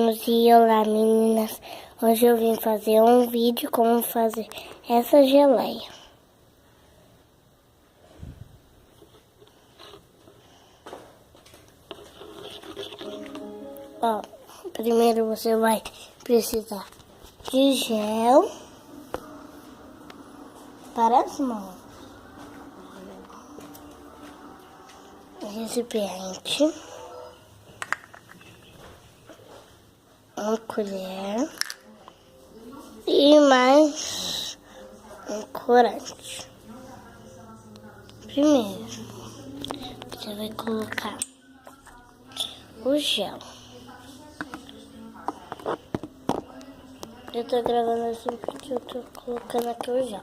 meninos, e olá meninas. Hoje eu vim fazer um vídeo como fazer essa geleia. Ó, primeiro você vai precisar de gel para as mãos, recipiente, uma colher e mais um corante. Primeiro, você vai colocar o gel. Eu tô gravando assim porque eu tô colocando aqui o gel.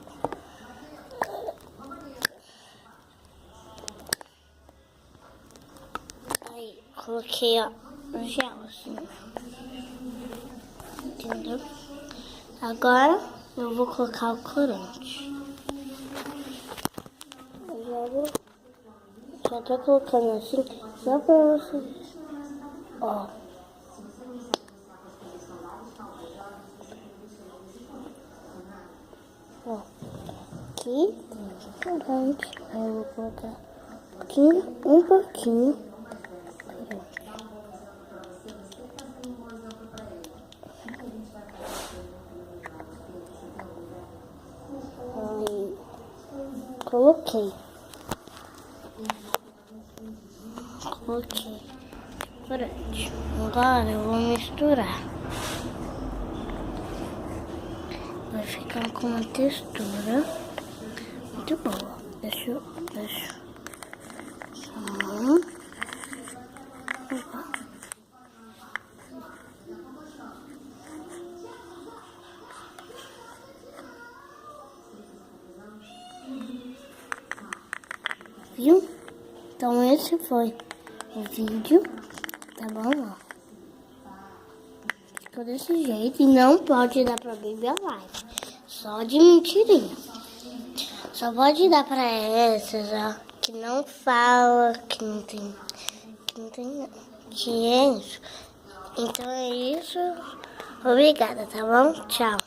Aí, coloquei, ó, o gel assim. Entendeu? Agora, eu vou colocar o corante. Já tô colocando assim, só pra vocês. Ó. Ó. Aqui tem o corante. Aí eu vou colocar um pouquinho. Aí, coloquei. Corante. Agora eu vou misturar. Vai ficar com uma textura muito boa. Deixa eu. Viu? Então esse foi o vídeo, tá bom? Ó. Ficou desse jeito e não pode dar pra Baby Alive, só de mentirinha. Só pode dar pra essas, ó, que não fala, que não tem, que é isso. Então é isso. Obrigada, tá bom? Tchau.